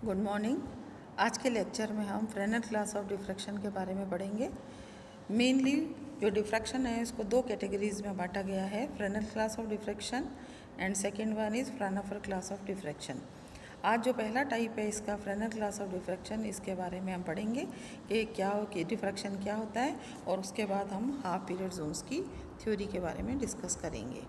Good morning. आज के lecture में हम फ्रेनेल क्लास ऑफ डिफ्रैक्शन के बारे में पढ़ेंगे। मेनली जो डिफ्रैक्शन है इसको दो कैटेगरीज में बांटा गया है, Fresnel class of diffraction and second one is Fraunhofer class of diffraction. आज जो पहला टाइप है इसका फ्रेनेल क्लास ऑफ डिफ्रैक्शन, इसके बारे में हम पढ़ेंगे कि डिफ्रैक्शन क्या होता है, और उसके बाद हम हाफ पीरियड जोन्स की थ्योरी के बारे में डिस्कस करेंगे।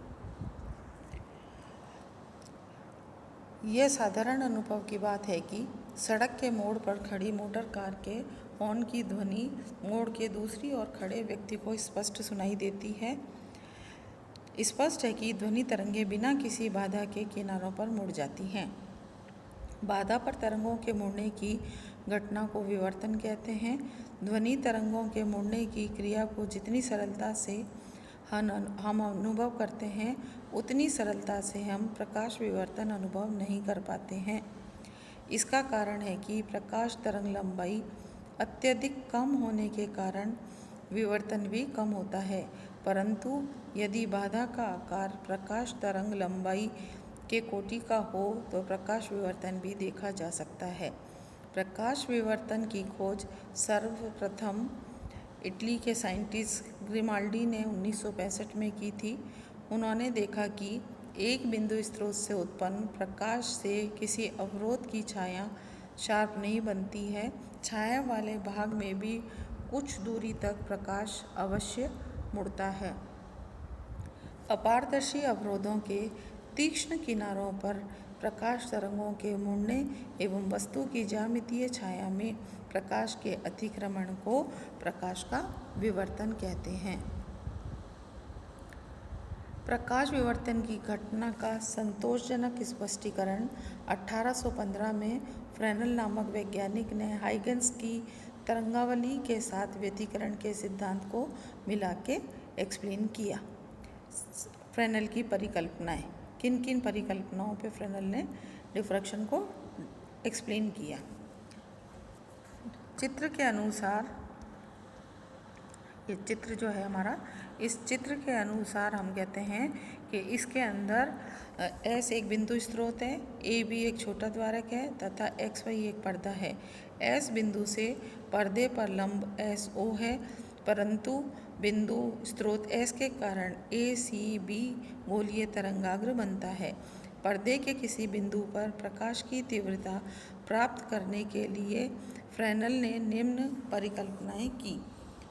यह साधारण अनुभव की बात है कि सड़क के मोड़ पर खड़ी मोटर कार के हॉर्न की ध्वनि मोड़ के दूसरी ओर खड़े व्यक्ति को स्पष्ट सुनाई देती है। स्पष्ट है कि ध्वनि तरंगें बिना किसी बाधा के किनारों पर मुड़ जाती हैं। बाधा पर तरंगों के मुड़ने की घटना को विवर्तन कहते हैं। ध्वनि तरंगों के मुड़ने की क्रिया को जितनी सरलता से हम अनुभव करते हैं, उतनी सरलता से हम प्रकाश विवर्तन अनुभव नहीं कर पाते हैं। इसका कारण है कि प्रकाश तरंग लंबाई अत्यधिक कम होने के कारण विवर्तन भी कम होता है, परंतु यदि बाधा का आकार प्रकाश तरंग लंबाई के कोटि का हो तो प्रकाश विवर्तन भी देखा जा सकता है। प्रकाश विवर्तन की खोज सर्वप्रथम इटली के साइंटिस्ट ग्रिमाल्डी ने 1965 में की थी। उन्होंने देखा कि एक बिंदु स्रोत से उत्पन्न प्रकाश से किसी अवरोध की छाया शार्प नहीं बनती है। छाया वाले भाग में भी कुछ दूरी तक प्रकाश अवश्य मुड़ता है। अपारदर्शी अवरोधों के तीक्ष्ण किनारों पर प्रकाश तरंगों के मुड़ने एवं वस्तु की ज्यामितीय छाया में प्रकाश के अतिक्रमण को प्रकाश का विवर्तन कहते हैं। प्रकाश विवर्तन की घटना का संतोषजनक स्पष्टीकरण 1815 में फ्रेनेल नामक वैज्ञानिक ने हाइगन्स की तरंगावली के साथ व्यतिकरण के सिद्धांत को मिला के एक्सप्लेन किया। फ्रेनेल की परिकल्पनाएं, किन किन परिकल्पनाओं पे फ्रेनेल ने डिफ्रैक्शन को एक्सप्लेन किया। चित्र के अनुसार, ये चित्र जो है हमारा, इस चित्र के अनुसार हम कहते हैं कि इसके अंदर S एक बिंदु स्रोत है, AB एक छोटा द्वारक है तथा XY एक पर्दा है। S बिंदु से पर्दे पर लंब SO है, परंतु बिंदु स्रोत S के कारण ACB गोलीय तरंगाग्र बनता है। पर्दे के किसी बिंदु पर प्रकाश की तीव्रता प्राप्त करने के लिए फ्रेनेल ने निम्न परिकल्पनाएं की।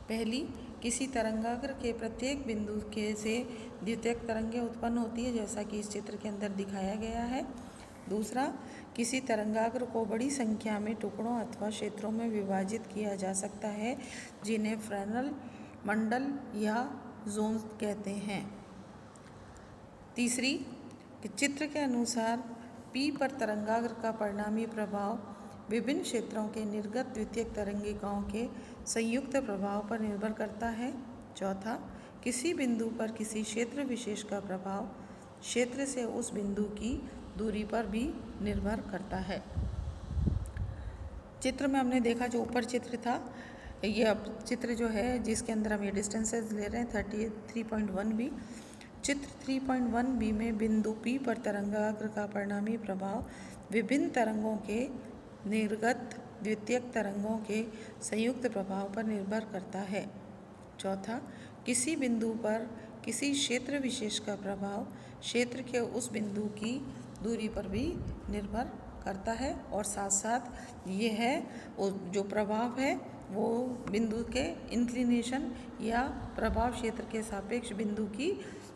पहली, किसी तरंगाग्र के प्रत्येक बिंदु के से द्वितीयक तरंगें उत्पन्न होती है, जैसा कि इस चित्र के अंदर दिखाया गया है। दूसरा, किसी तरंगाग्र को बड़ी संख्या में टुकड़ों अथवा क्षेत्रों में विभाजित किया जा सकता है, जिन्हें फ्रेनेल मंडल या जोन कहते हैं। तीसरी, चित्र के अनुसार P पर तरंगाग्र का परिणामी प्रभाव विभिन्न क्षेत्रों के निर्गत द्वितीयक तरंगिकाओं के संयुक्त प्रभाव पर निर्भर करता है। चौथा, किसी बिंदु पर किसी क्षेत्र विशेष का प्रभाव क्षेत्र से उस बिंदु की दूरी पर भी निर्भर करता है। चित्र में हमने देखा, जो ऊपर चित्र था, यह चित्र जो है जिसके अंदर हम ये डिस्टेंसेस ले रहे हैं 33.1b। चित्र 3.1b में बिंदु P पर तरंगाग्र का परिणामी प्रभाव विभिन्न तरंगों के निर्गत द्वितीयक तरंगों के संयुक्त प्रभाव पर निर्भर करता है। चौथा, किसी बिंदु पर किसी क्षेत्र विशेष का प्रभाव क्षेत्र के उस बिंदु की दूरी पर भी निर्भर करता है, और साथ साथ ये है जो प्रभाव है वो बिंदु के इंक्लिनेशन या प्रभाव क्षेत्र के सापेक्ष बिंदु की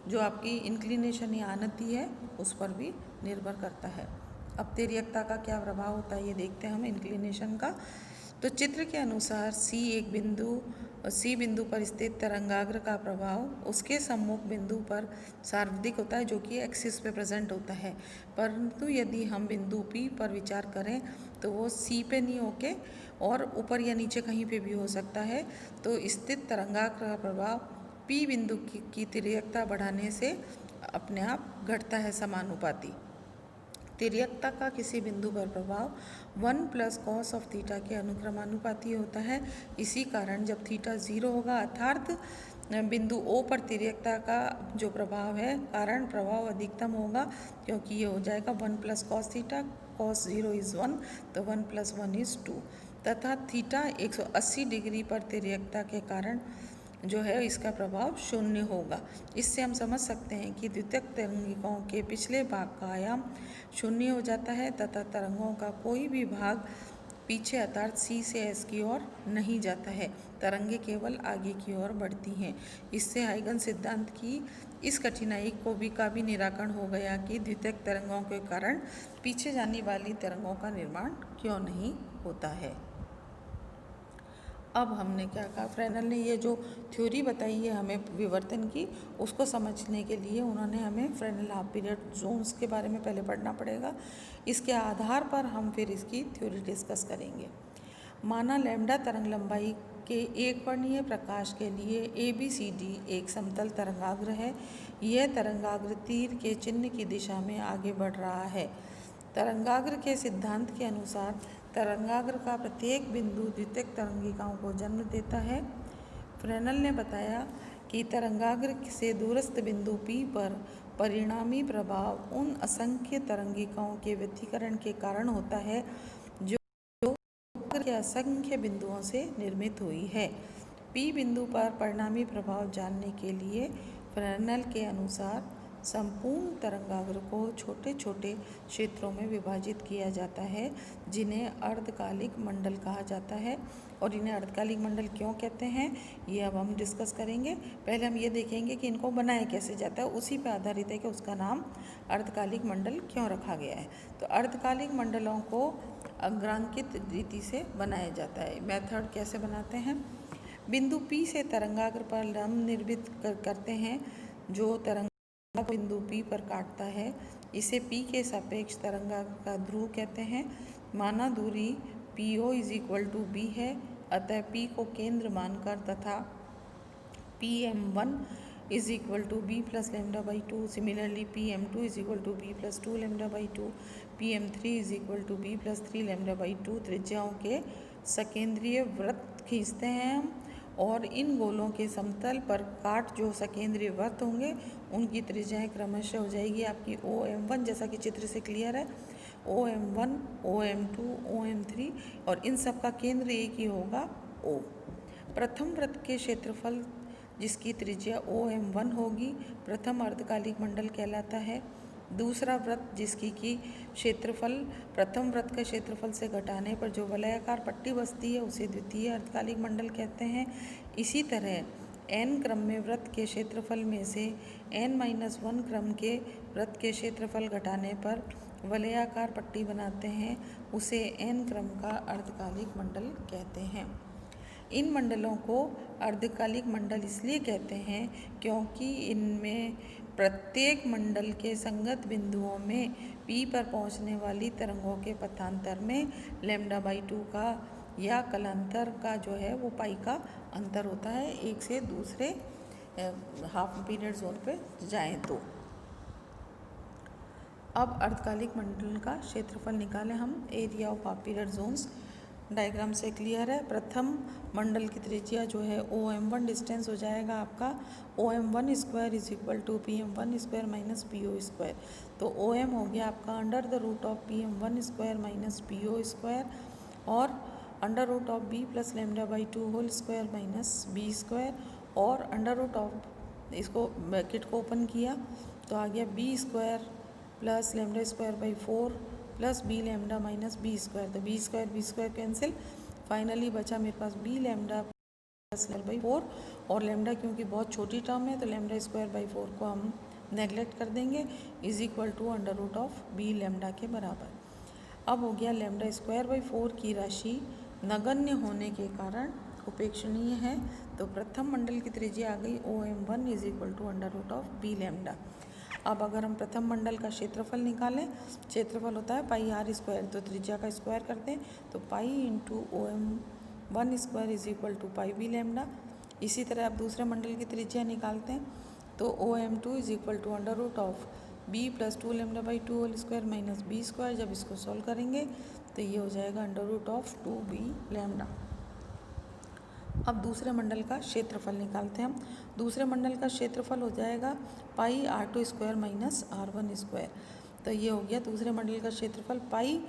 जो आपकी इंक्लिनेशन या आनति है उस पर भी निर्भर करता है। अब तिर्यकता का क्या प्रभाव होता है ये देखते हैं हम इंक्लिनेशन का। तो चित्र के अनुसार C बिंदु पर स्थित तरंगाग्र का प्रभाव उसके सम्मुख बिंदु पर सार्वधिक होता है, जो कि एक्सिस पे प्रेजेंट होता है। परंतु यदि हम बिंदु P पर विचार करें तो वो C पे नहीं होके और ऊपर या नीचे कहीं पे भी हो सकता है। तो स्थित तरंगाग्र का प्रभाव P बिंदु की तिर्यकता बढ़ाने से अपने आप घटता है समानुपाती। तिर्यकता का किसी बिंदु पर प्रभाव 1 + cos ऑफ थीटा के अनुक्रमानुपाती होता है। इसी कारण जब थीटा 0 होगा, अर्थात बिंदु O पर तिर्यकता का जो प्रभाव है कारण प्रभाव अधिकतम होगा, क्योंकि ये हो जाएगा 1 plus cos theta, cos 0 is 1, तो 1 प्लस 1 इज़ 2, तथा थीटा 180 डिग्री पर तिर्यकता के कारण जो है इसका प्रभाव शून्य होगा। इससे हम समझ सकते हैं कि द्वितीयक तरंगिकाओं के पिछले भाग का आयाम शून्य हो जाता है तथा तरंगों का कोई भी भाग पीछे अर्थात C से S की ओर नहीं जाता है, तरंगे केवल आगे की ओर बढ़ती हैं। इससे हाइगन सिद्धांत की इस कठिनाई का भी निराकरण हो गया कि द्वितीयक तरंगों के कारण पीछे जाने वाली तरंगों का निर्माण क्यों नहीं होता है। अब हमने क्या कहा, फ्रेनल ने ये जो थ्योरी बताई है हमें विवर्तन की, उसको समझने के लिए उन्होंने हमें फ्रेनल हाफ पीरियड जोन्स के बारे में पहले पढ़ना पड़ेगा। इसके आधार पर हम फिर इसकी थ्योरी डिस्कस करेंगे। माना लैम्डा तरंग लंबाई के एक वर्णीय प्रकाश के लिए ABCD एक समतल तरंगाग्र है। यह तरंगाग्र तीर के चिन्ह की दिशा में आगे बढ़ रहा है। तरंगाग्र के सिद्धांत के अनुसार तरंगाग्र का प्रत्येक बिंदु द्वितीयक तरंगिकाओं को जन्म देता है। फ्रेनल ने बताया कि तरंगाग्र से दूरस्थ बिंदु P पर परिणामी प्रभाव उन असंख्य तरंगिकाओं के व्यतिकरण के कारण होता है जो के असंख्य बिंदुओं से निर्मित हुई है। P बिंदु पर परिणामी प्रभाव जानने के लिए फ्रेनल के अनुसार संपूर्ण तरंगाग्र को छोटे छोटे क्षेत्रों में विभाजित किया जाता है, जिन्हें अर्धकालिक मंडल कहा जाता है। और इन्हें अर्धकालिक मंडल क्यों कहते हैं ये अब हम डिस्कस करेंगे। पहले हम ये देखेंगे कि इनको बनाया कैसे जाता है, उसी पर आधारित है कि उसका नाम अर्धकालिक मंडल क्यों रखा गया है। तो अर्धकालिक मंडलों को अग्रांकित रीति से बनाया जाता है। मेथड कैसे बनाते हैं, बिंदु P से तरंगाग्र पर लंब निर्मित करते हैं जो तरंग बिंदु P पर काटता है। इसे P के सापेक्ष तरंगाग्र का ध्रुव कहते हैं। माना दूरी PO is equal to B है, अतः P को केंद्र मानकर तथा PM1 is equal to B plus lambda by 2, similarly PM2 is equal to B plus 2 lambda by 2, PM3 is equal to B plus 3 lambda by 2 त्रिज्याओं के सकेंद्रीय वृत्त खींचते हैं हम, और इन गोलों के समतल पर काट जो सकेंद्रीय वृत्त होंगे उनकी त्रिज्याएं क्रमशः हो जाएगी आपकी OM1, जैसा कि चित्र से क्लियर है, OM1, OM2, OM3, और इन सब का केंद्र एक ही होगा O। प्रथम वृत्त के क्षेत्रफल जिसकी त्रिज्या OM1 होगी प्रथम अर्धकालिक मंडल कहलाता है। दूसरा वृत्त जिसकी की क्षेत्रफल प्रथम वृत्त के क्षेत्रफल से घटाने पर जो वलयाकार पट्टी बचती है उसे द्वितीय अर्धकालिक मंडल कहते हैं। इसी तरह n क्रम में वृत्त के क्षेत्रफल में से n-1 क्रम के वृत्त के क्षेत्रफल घटाने पर वलयाकार पट्टी बनाते हैं, उसे n क्रम का अर्धकालिक मंडल कहते हैं। इन मंडलों को अर्धकालिक मंडल इसलिए कहते हैं क्योंकि इनमें प्रत्येक मंडल के संगत बिंदुओं में P पर पहुंचने वाली तरंगों के पथांतर में लैम्डा बाई 2 का या कलांतर का जो है वो पाई का अंतर होता है, एक से दूसरे हाफ पीरियड जोन पे जाएं तो। अब अर्धकालिक मंडल का क्षेत्रफल निकालें हम, area of half period zones. Diagram से क्लियर है। प्रथम मंडल की त्रिज्या जो है OM1 डिस्टेंस हो जाएगा आपका OM1 square is equal to PM1 square minus PO square. तो OM हो गया आपका under the root of PM1 square minus PO square और under root of B plus lambda by 2 whole square minus B square, और under root of इसको bracket को open किया तो आ गया B square plus lambda square by 4 plus B lambda minus B square. तो B square cancel, finally बचा मेरे पास B lambda plus lambda by 4, और लैम्डा क्योंकि बहुत छोटी टर्म है तो लैम्डा स्क्वायर बाई 4 को हम नेगलेक्ट कर देंगे, is equal to under root of B lambda के बराबर। अब हो गया लैम्डा स्क्वायर बाई 4 की राशि नगण्य होने के कारण उपेक्षणीय है, तो प्रथम मंडल की त्रिज्या आ गई OM1 is equal to under root of B lambda. अब अगर हम प्रथम मंडल का क्षेत्रफल निकालें, क्षेत्रफल होता है पाई R स्क्वायर, तो त्रिज्या का स्क्वायर करते हैं तो pi into OM1 square is equal to pi B lambda. इसी तरह आप दूसरे मंडल की त्रिज्या निकालते हैं तो OM2 is equal to under root of B plus 2 lambda by 2 whole square minus B square. जब इसको सॉल्व करेंगे तो ये हो जाएगा under root of 2B lambda. अब दूसरे मंडल का क्षेत्रफल निकालते हैं हम। दूसरे मंडल का क्षेत्रफल हो जाएगा पाई r2 square minus r1 square. तो ये हो गया दूसरे मंडल का क्षेत्रफल पाई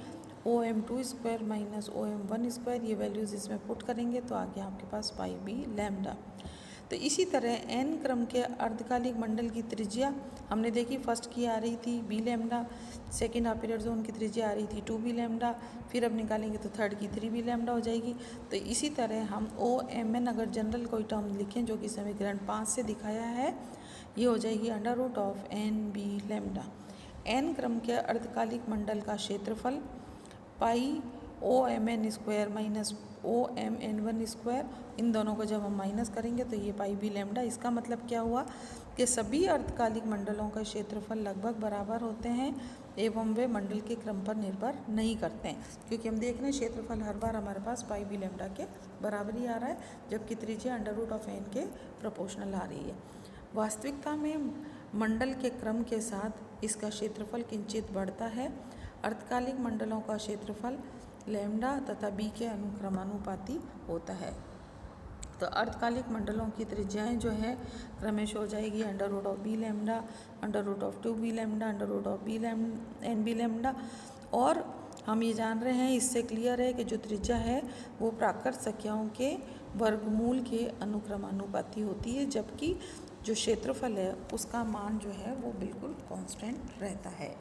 OM2 square minus OM1 square. ये वैल्यूज़ इसमें पुट करेंगे तो आ गया आपके पास पाई बी लैम्डा। तो इसी तरह n क्रम के अर्धकालिक मंडल की त्रिज्या हमने देखी, फर्स्ट की आ रही थी B lambda, second half period zone की त्रिज्या आ रही थी 2b लैम्डा, फिर अब निकालेंगे तो थर्ड की 3b लैम्डा हो जाएगी। तो इसी तरह हम OMN अगर जनरल कोई टर्म लिखें जो कि समीकरण 5 से दिखाया है, ये हो जाएगी under root of NB lambda. n क्रम के अर्धकालिक मंडल का क्षेत्रफल pi OMN square minus OMN1 square, इन दोनों को जब हम माइनस करेंगे तो ये पाई बी लैम्डा। इसका मतलब क्या हुआ कि सभी अर्धकालिक मंडलों का क्षेत्रफल लगभग बराबर होते हैं एवं वे मंडल के क्रम पर निर्भर नहीं करते हैं, क्योंकि हम देख रहे हैं क्षेत्रफल हर बार हमारे पास पाई बी लैम्डा के बराबर ही आ रहा है, जबकि त्रिज्या अंडर रूट ऑफ n के प्रोपोर्शनल आ रही है। वास्तविकता में मंडल के क्रम के साथ इसका क्षेत्रफल किंचित बढ़ता है। अर्धकालिक मंडलों का क्षेत्रफल लैम्डा तथा बी के अनुक्रमानुपाती होता है। तो अर्धकालिक मंडलों की त्रिज्याएं जो है क्रमशः हो जाएगी under root of B lambda, under root of 2b lambda, under root of B NB lambda. और हम ये जान रहे हैं, इससे क्लियर है कि जो त्रिज्या है वो प्राकृत संख्याओं के वर्गमूल के अनुक्रमानुपाती होती है, जबकि जो क्षेत्रफल है उसका मान जो है वो बिल्कुल कांस्टेंट रहता है।